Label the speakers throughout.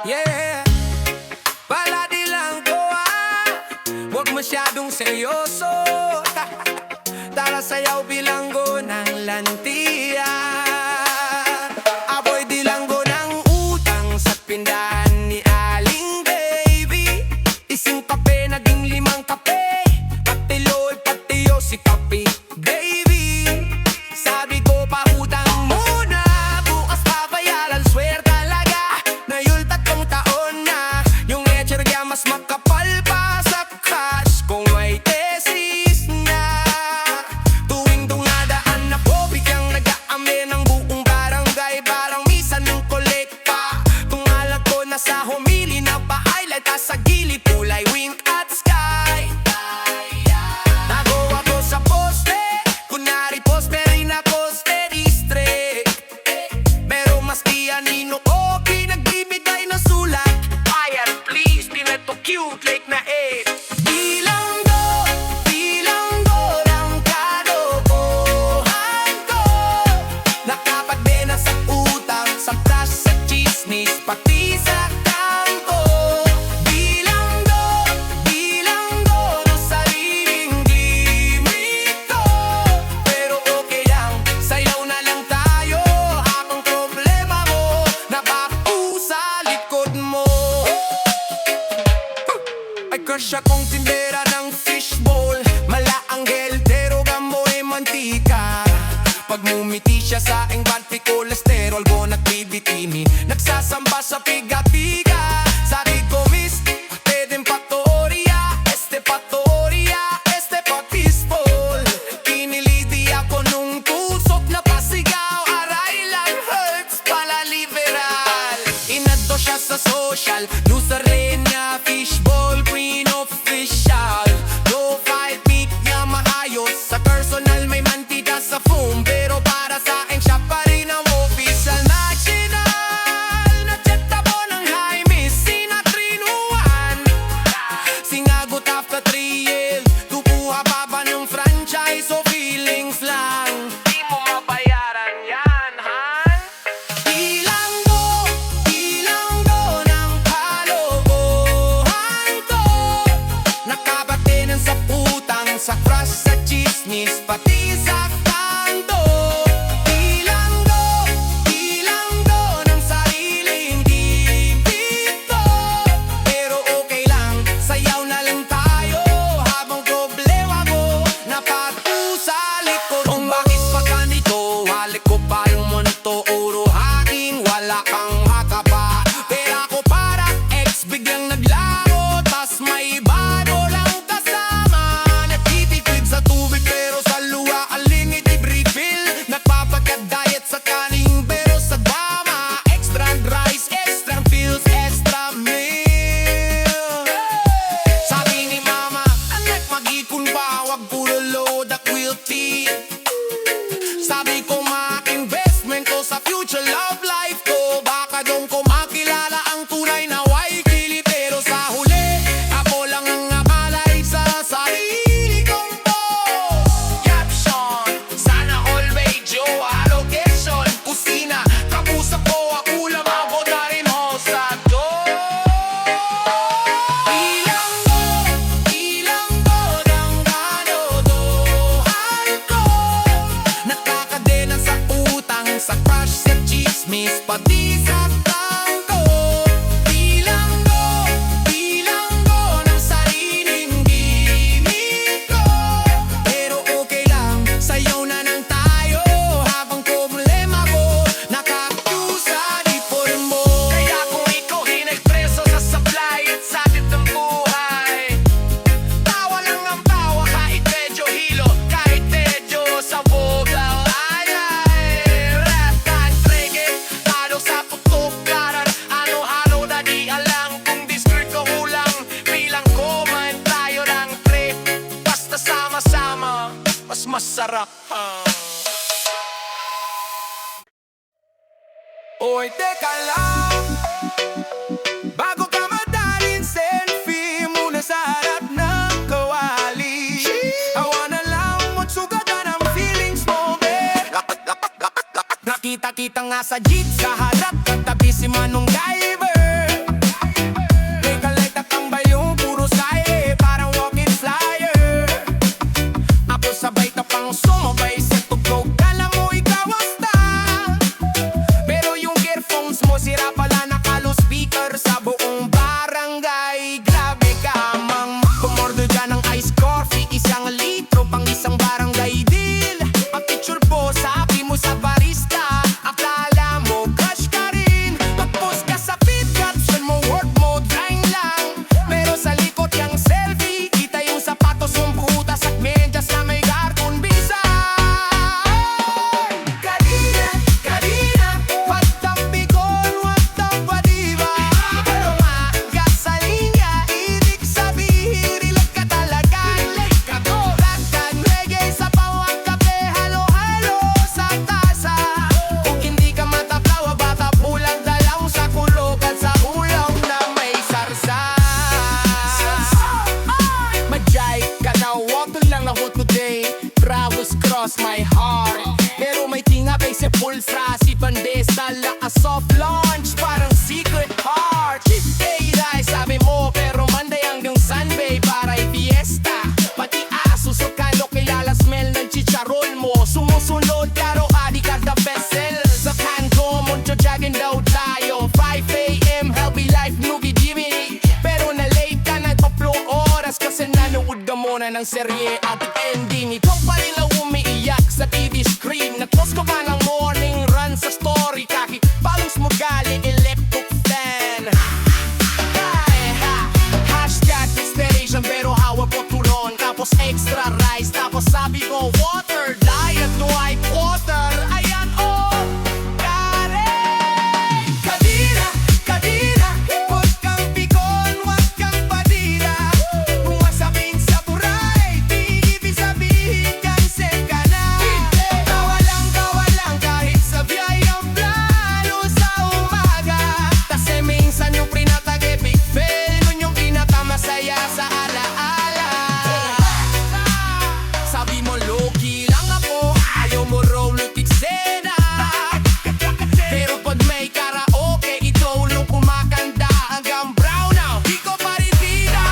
Speaker 1: Yeah, paladi lang ko huwag masyadong seryoso. Tara sayaw bilanggo ng lantiya. Aboy di langgo ng utang sa pindahan ni Aling Baby. Isang kape naging 5 kape, patiloy patiyo si Kape Baby. Sabi ko pa utang muna, bukas papayaran, swear talaga. Nayul 3 taon na, yung etcherya mas makapal pa sa cash kung may tesis na. Tuwing dumadaan ako, biglang nag-aame ng buong barangay. Parang misa ng kolekta, tungalan ko na sa humili na pa-highlight sa gilid, kulay wink at sky. Tago ako sa poste, kunwari poste rin ako steady straight. Pero mas pianino ko, pinagbibigay ng sulat. Fire please, di na to cute like na bilanggo ng kalokohan ko. Nakapagdena sa utang, sa crush, sa chismis, pati sa kanto. Bilanggo ng sariling limit ko. Pero okay lang, sayaw na lang tayo, habang problema mo nabaku sa likod mo. Ay crush akong tindera ng fishbowl, malaanghel pero gamoy mantika. Pag mumiti siya sa aking bad cholesterol ko nagbibitini, nagsasamba sa piga-piga. Sabi ko miss, pwedeng patoria, este pa peaceful. Kiniliti ako nung tusok na pasigaw, aray lang hurts pala liberal. Inadto siya sa social, loser rin niya, fishbowl queen official. Low fight beat niya maayos, sa personal may mantika sa foam, pero para sa akin siya pa rin ang official. National, na-checkta po ng high miss, sinatrinuan. Sinagot after 3 years, tubuha pa ba ng franchise o feelings lang? Di mo mabayaran yan, han? Bilanggo ng kalokohan ko. Nakabatenan sa utang, sa crush, sa chismis, pati sa kanto. Bilanggo ng sariling limit ko. Pero okay lang, sayaw na lang tayo, habang problema mo napaku sa likod. Kung bakit pa ganito, halik ko pa yung monto, uro hangin, wala kang makapa. Pero ako para ex, biglang naglaro, tas may baro lang kasama. Nagtitipid sa tubig pero sa luwa alingit i-refill. Nagpapagka-diet sa kaning pero sa dama, extra rice, extra pills, extra meal. Sabi ni mama, anak mag-ipon pa, wag puro load at quilty. Sabi ko ma-investment ko sa future love life ko, baka doon ko makilala ang tunay na waikili. Pero sa huli, ako lang ang akalay sa sarili kong boss. Caption, sana all medyo allocation. Kusina, kapusa ko, ako lang ako na rin ho sa to. Bilanggo ng kalokohan ko. Nakakadena sa utang, sa crush, sa chismis, pati sa tangko. Bilanggo ng sariling limit ko. Pero okay lang, sayaw na lang tayo, habang problema mo nakaku sa likod mo. Kaya kung ikaw hinagpreso sa supply at sakit ng buhay, tawa lang ang tawa kahit medyo hilo, kahit medyo sa bogaw. Rap kahit reggae, talo sa putok-karan, ano-ano na di alam kung district o hulang. Bilang ko man tayo lang pre, basta sama-sama, mas masarap. Oy, teka lang, bago ka madalin, selfie muna sa harap ng kawali. I wanna lang magsugatan ang feelings mo, be. Nakita-kita nga sa jeep, sa harap, katabi si Manong Diver. na ng serye at ending. Ikaw pa rin na umiiyak sa TV screen. Nag-post ko pa ng morning run sa story. Kahit palong smugali, electric fan. Hashtag inspiration pero hawak ko turon. Tapos extra rice, tapos sabi ko water. Diet no I water. Ayan oh, kare. Kadira, kadira, huwag kang pikon, huwag kang padira. Kung masabing sa buray, di ibig sabihin cancel ka na. Kawalang kahit sa biyayang plano sa umaga. Kasi minsan yung prinatag epic fail, yun yung pinakamasaya sa alaala. Sabi mo low-key lang ako, ayaw mo roll eksena. Pero pag may karaoke, ikaw lang kumakanta hanggang brown out. Di ko pa rin tira.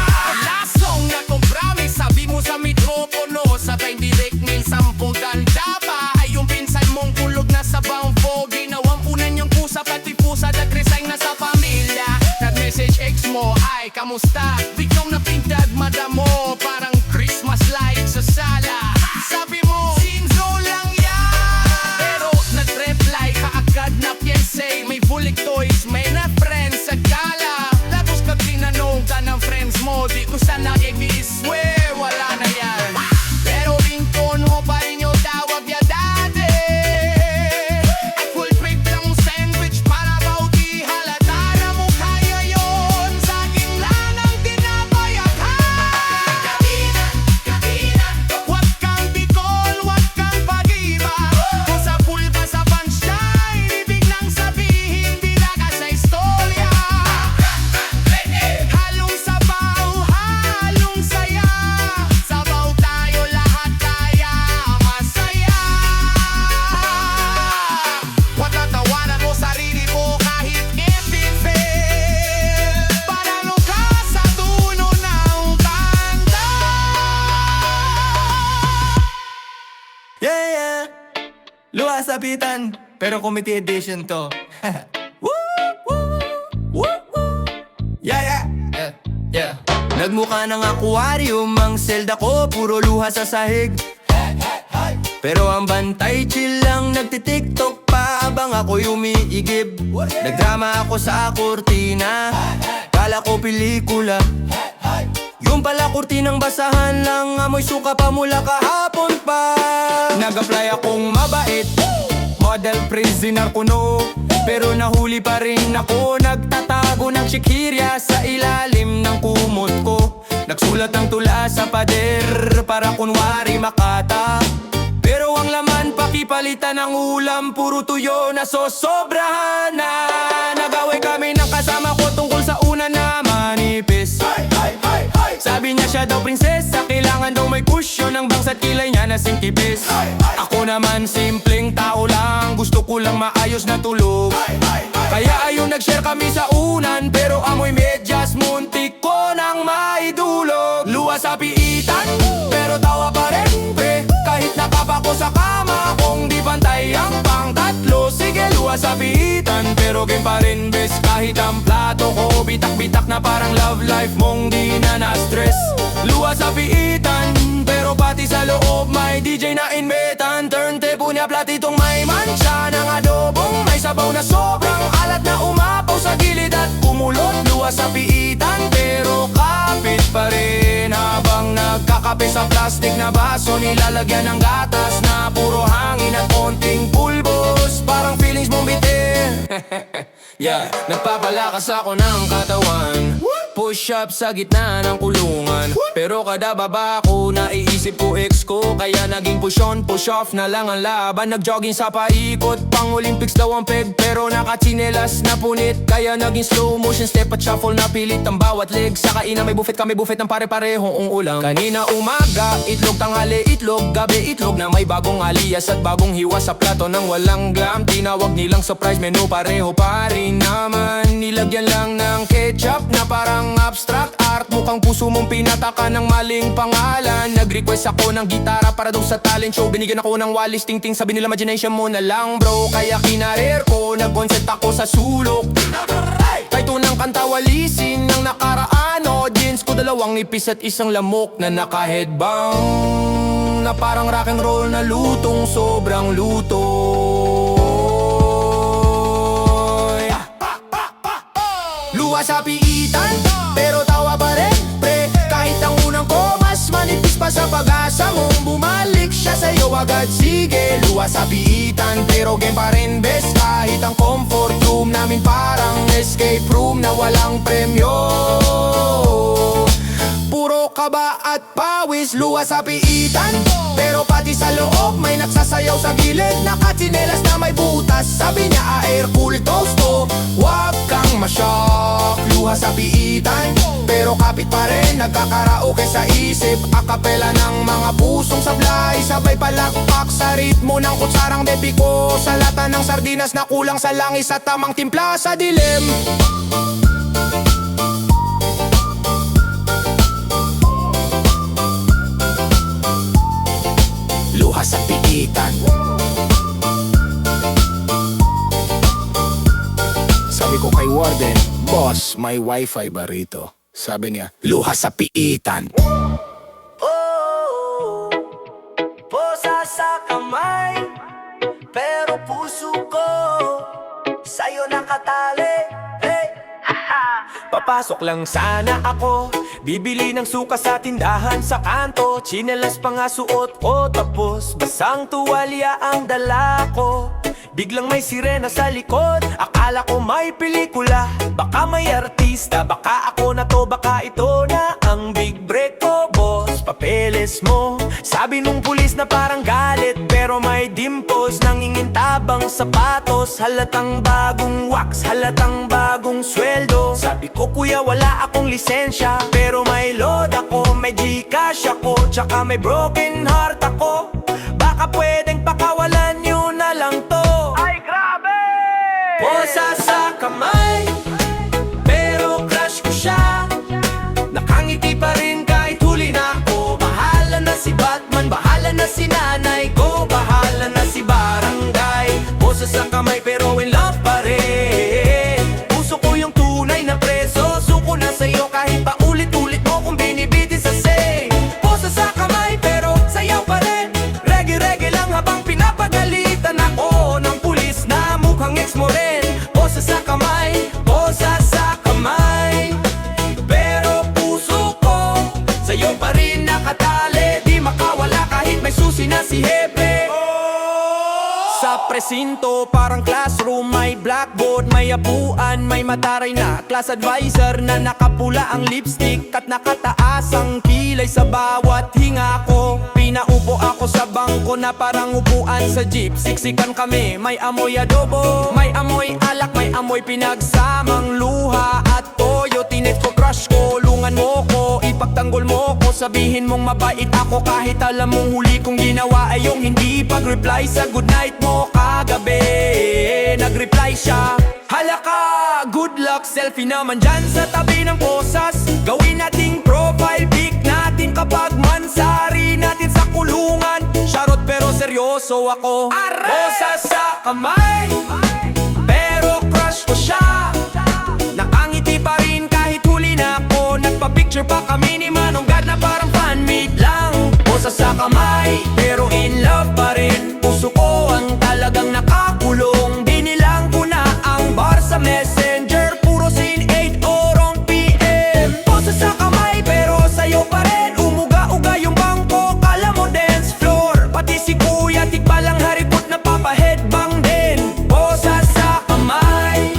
Speaker 1: Last song na kong promise, sabi mo sa mikropono, sabay direct nil 10 ganda pa. Ay yung pinsan mong kulog na sa bangko, ginawang unan yung pusa, pati pusa nag-resign na sa pamilya. Nag-message ex mo, ay kamusta? Biglang napintag madamo, parang Christmas light sa sala. Sabi mo, sinzo lang yan. Pero nag-reply ka agad na piense, may bulik toys, may na friends sa gala. Tapos pag tinanong ka ng friends mo, di ko sana i-iswe, wala na yan. Pero ringtone mo pa rin yung tawag niya dati. At full prep lang sandwich para raw di halata na mo kaya yun. Sa akin lang ang tinapayakan. Kabina, kabina, huwag kang bikol, huwag kang pag-iba. Kung sa pool ka sa punchline, ibig nang sabihin bila ka sa istorya. Halong sabaw, halong saya. Sabaw tayo lahat kaya masaya. Huwag tatawanan mo sarili mo kahit epic fail. Panalo ka sa tuno ng kanta.
Speaker 2: Yeah, yeah. Luha sapitan, pero committee edition to. Woo, woo, woo, woo. Yeah, yeah. Yeah. Nagmukha ng aquarium ang selda ko, puro luha sa sahig. Pero ang bantay chill lang, nagtitiktok pa habang ako'y umiigib. Nagdrama ako sa kurtina, kala ko pelikula. Yung pala kurtinang basahan lang, amoy suka pa mula kahapon pa. Nag-apply akong mabait, model prisoner kuno. Pero nahuli pa rin ako, nagtatago ng shikirya sa ilalim ng kumot ko. Nagsulat ng tula sa pader para kunwari makata. Pero ang laman pakipalitan ng ulam, puro tuyo na sosobrahan na. Nag-away kami ng kasama ko tungkol sa una na manipis. Sabi niya siya daw prinsesa, kailangan daw may cushion ng bangs at kilay niya na singkipis. Ako naman simpleng tao lang, gusto ko lang maayos na tulog. Kaya ayun nag-share kami sa unan, pero amoy medyas muntik ko nang maidulog. Luwa sa piitan, pero tawa pa rin pre. Kahit nakapa ko sa kama, kung di pantay ang pangtatlo. Sige luwa sa piitan, pero game pa rin bes. Kahit ang plato ko bitak-bitak na parang love life mong di na na-stress. Luwa sa piitan, pero pati sa loob may DJ na inbetan. Turntable niya platitong may mancha ng adobong may sabaw na sobrang alat na umapaw sa gilid at kumulot. Luwa sa piitan, pero kapit pa rin habang nagkakape sa plastic na baso. Nilalagyan ng gatas na puro hangin at konting pulbos, parang feelings mong bitin. Yeah, nagpapalakas ako ng katawan, push up sa gitna ng kulungan. Pero kada baba ko, naiisip ko ex ko. Kaya naging push on, push off na lang ang laban. Nag-jogging sa paikot, pang Olympics daw ang peg. Pero nakachinelas na punit, kaya naging slow motion step at shuffle na pilit ang bawat leg. Sa kainan may buffet kami, buffet ng pare-parehong ulam. Kanina umaga, itlog, tanghali, itlog, gabi, itlog na may bagong alias at bagong hiwa sa plato ng walang glam. Tinawag nilang surprise menu, pareho pa rin naman. Nilagyan lang ng ketchup na parang abstract art. Mukhang puso mong pinataka ng maling pangalan. Nag-request ako ng gitara para daw sa talent show. Binigyan ako ng walis ting-ting, sabi nila imagination mo na lang bro. Kaya kinarer ko, nag-concert ako sa sulok. Kahit unang kanta walisin ng nakaraan, audience ko ko dalawang ipis at isang lamok na naka-headbang, na parang rock and roll na lutong sobrang luto. Luha sa piitan, pero tawa pa rin, pre. Kahit ang unang ko, mas manipis pa sa pag-asa mong bumalik siya sa'yo agad. Sige, luha sa piitan, pero game pa rin best. Kahit ang comfort room namin parang escape room na walang premyo. Puro kaba at pawis, luha sa piitan, pero pati sa loob may nagsasayaw sa gilid. Nakatsinelas na may butas, sabi niya air cool toast to. Huwag kang masyak, luha sa piitan, pero kapit pa rin, nagkakaraoke sa isip. Akapela ng mga pusong sablay, sabay palakpak sa ritmo ng kutsarang debi ko. Sa lata ng sardinas na kulang sa langis at tamang timpla sa dilim. Luha sa piitan. Sabi ko kay Warden, boss, may wifi ba rito? Sabi niya, luha sa piitan.
Speaker 3: Oh, posa sa kamay, pero puso ko sa'yo nakatali. Hey,
Speaker 2: Papasok lang sana ako, bibili ng suka sa tindahan sa kanto. Tsinelas pa nga suot ko, tapos basang tuwalya ang dala ko. Biglang may sirena sa likod, akala ko may pelikula. Baka may artista, baka ako na to, baka ito na ang big break ko. Boss, papeles mo, sabi nung pulis na parang galit, pero may dimples, nangingintabang sapatos. Halatang bagong wax, halatang bagong sweldo. Sabi ko kuya wala akong lisensya, pero may load ako, may Gcash ako, tsaka may broken heart ako. Baka pwedeng pakawalan nyo na lang to.
Speaker 3: ay grabe!
Speaker 2: Posa sa kamay, pero crush ko siya. Nakangiti pa rin kahit huli na ako. Bahala na si Batman, bahala na si nanay ko, bahala na si barangay. Posa sa kamay pero in love pa rin. Puso ko yung tunay na preso, suko na sa'yo kahit pa ulit-ulit mo kung binibitin sa say. Posa sa kamay pero sayaw pa rin. Reggae-reggae lang habang pinapagalitan ako ng pulis na mukhang ex mo rin. Posa sa kamay, posa sa kamay, pero puso ko sa'yo pa rin nakatali. Di makawala kahit may susi na si Hepe. Sa presinto parang classroom, may blackboard, may apuan, may mataray na class advisor na nakapula ang lipstick at nakataas ang kilay sa bawat hinga ko. Pinaupo ako sa bangko na parang upuan sa jeep. Siksikan kami, may amoy adobo, may amoy alak, may amoy pinagsamang luha at toyo. Tinet ko crush ko, lungan mo ko, ipagtanggol mo ko, sabihin mong mabait ako kahit alam mong huli kong ginawa ay yung hindi pag-reply sa goodnight mo kagabi. Nag-reply siya, halaka, good luck, selfie naman dyan sa tabi ng posas. Gawin nating profile pic natin kapag mansari natin sa kulungan. Charot pero seryoso ako. Posa sa kamay, pero crush ko siya. Nakangiti pa rin kahit huli na ako. Nagpa-picture pa kami ni Manong God na parang fan meet lang. Posa sa kamay, pero in love pa rin. Puso ko ang talagang nakakulong. Dinilang ko na ang bar sa messenger, puro scene 8 orong PM. Posa sa kamay, pero sa'yo pa rin. Umuga-uga yung bangko, kala mo dance floor. Pati si kuya, tikba lang harikot na papa-headbang din. Posa sa kamay,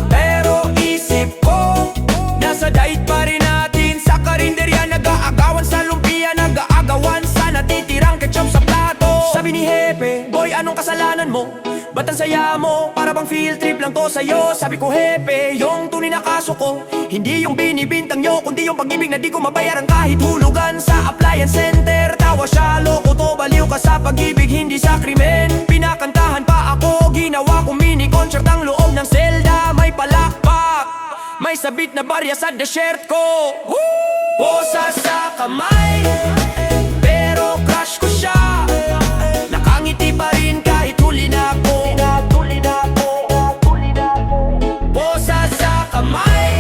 Speaker 2: pero isip ko nasa diet pa rin natin. Sa karinderya, nag-aagawan sa lumpia, nag-aagawan sa natitirang ketchup sa plato. Sabi ni Hepe, boy anong kasalanan mo? Ba't ang saya mo? Para bang field trip lang to sa'yo? Sabi ko Hepe, yung tunay na kaso ko hindi yung binibintang nyo, kundi yung pag-ibig na di ko mabayaran kahit hulugan sa appliance center. Tawa siya, loko to, baliw ka sa pag-ibig, hindi sa krimen. Pinakantahan pa ako, ginawa ko mini-concert ang loob ng selda. May palakpak, may sabit na barya sa desert ko. Posa sa kamay, pero crush ko siya. Nakangiti pa rin kahit huli na ako. Posa sa kamay,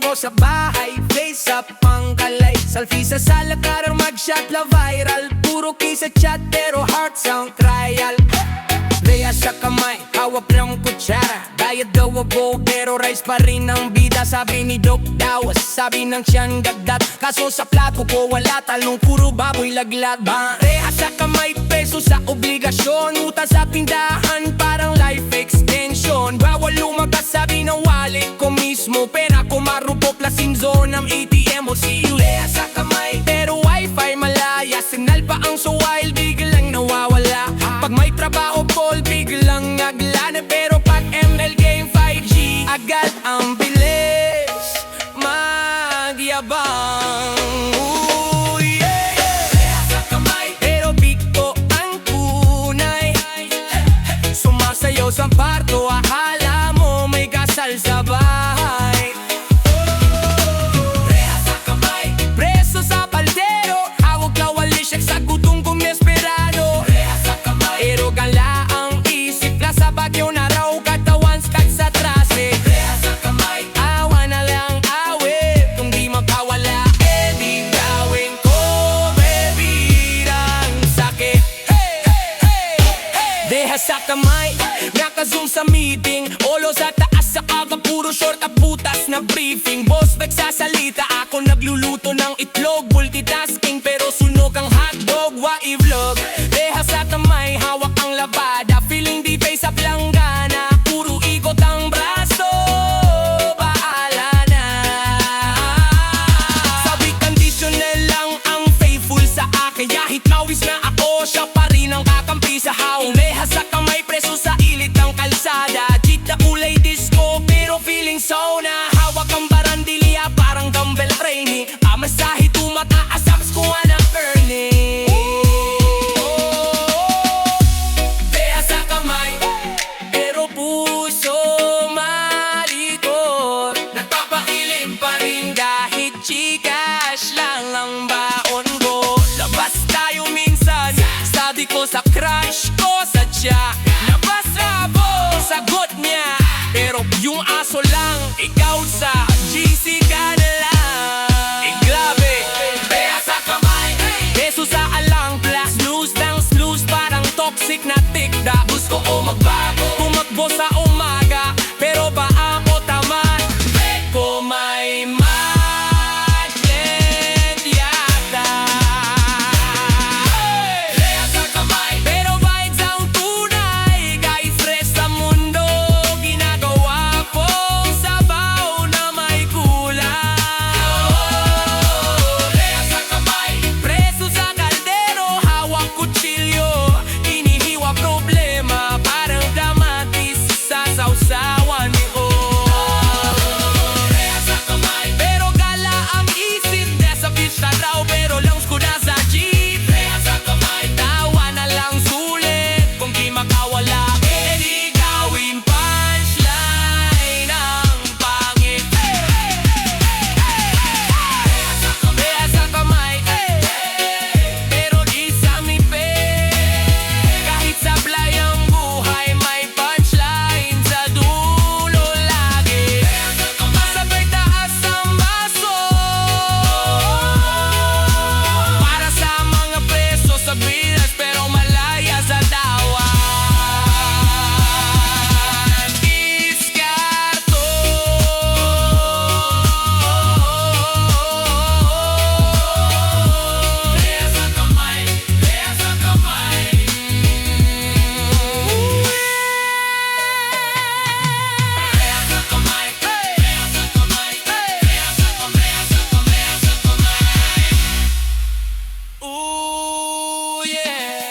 Speaker 1: mo sa bahay, face up ang kalay. Selfie sa sala, karar mag-shot la viral. Puro kiss sa chat pero heart sound trial. Leia sa kamay, hawak ng kutsara. Diet daw ako pero rice pa rin ang bida. Sabi ni Doc Dawas, sabi ng tiyan gagdat. Kaso sa plato ko wala talong, puro baboy laglat. Pareha sa kamay, peso sa obligasyon. Utang sa tindahan, parang life extension. Bawal lumagas, sabi ng wallet ko mismo. Pera ko marupok, lasing zone ng ATM o CU. Leia sa kamay, pero wifi malaya. Signal pa ang so wild, biglang nawawala. Pag may trabaho, call, biglang naglana. Pero pag ML game 5G, agad ang bilis magyabang. Ooh, yeah, yeah. Leia sa kamay, pero biko ang kunay. Sumasayaw sa parto, akala mo may kasal sa bahay. Leia sa kamay, preso sa paldero. Hawag na walisyak sa gutong kong desperado. Leia sa kamay, pero gala ang isip. Nasa bagyo na raw katawan skag sa trase. Leia sa kamay, awa na lang awit. Kung di magkawala, eh di gawin ko bebirang sakit. Hey, hey, hey, hey. Deha sa kamay, naka-zoom sa meeting. Olo sa taas sa aga, puro short at butas na briefing. Boss nagsasalita, ako nagluluto ng itlog. Multitasking pero sunog ang hotdog, wa i-vlog. Deha sa kamay, hawak ang labada. Feeling di face up lang gana. Puro ikot ang braso, bahala na. Sabi conditional lang ang faithful sa akin. Kahit mawis na ako, siya pa rin ang kakampi sa haong. Leha sa kamay, preso sa ilit ng kalsada. Jeep na kulay disco, pero feeling sauna. Hawak ang barandilya, parang dumbbell training. Amasahe tumataas, sabes ko ng earning. Leha sa kamay, pero puso malikot. Nagpapakilim pa rin kahit chikash lang ang baon ko. Labas tayo minsan, sabi ko sa crush ko sadya. Labas rabo, sagot niya. Pero yung aso lang, ikaw sa GC ka na lang. Grabe, leha sa kamay, beso sa alang plus. Snooze ng snooze, parang toxic na tikda. Gusto ko magbago, tumakbo sa umaga. Pero ba ako tamad? Ko may magnet yata. Leha sa kamay, pero vibes ang tunay. Kahit fresh sa mundo, ginagawa kong sabaw na may kulang. Leha sa kamay, preso sa kaldero. Hawak kutsilyo, inihiwa problema. Parang damatis sa sausawan ni O. Leha sa kamay, pero gala ang isip. Nasa beach na raw, pero lungs ko nasa jeep. Leha sa kamay, tawa na lang sulit. Kung di makawala, eh di gawin punchline ang pangit. Leha sa kamay, pero di sa mipe. Kahit sablay ang buhay, may punchline sa dulo lagi. Sabay taas ang baso, para sa mga preso sa bilas, pero malaya sa tawan. Iskarto. Leha sa kamay, leha sa kamay. Leha sa kamay, leha sa kamay, leha sa kamay, leha sa kamay, leha sa kamay. Ooh, yeah.